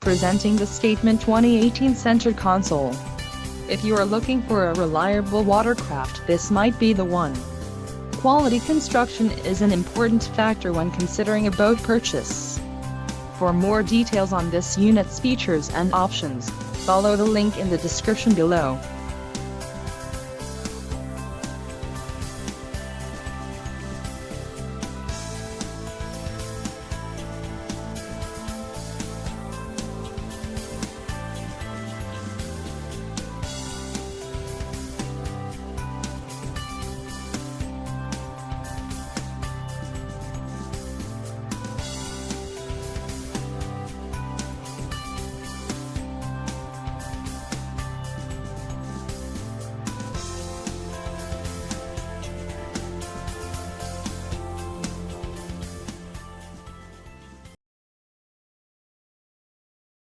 Presenting the Statement 2018 Center Console. If you are looking for a reliable watercraft, this might be the one. Quality construction is an important factor when considering a boat purchase. For more details on this unit's features and options, follow the link in the description below.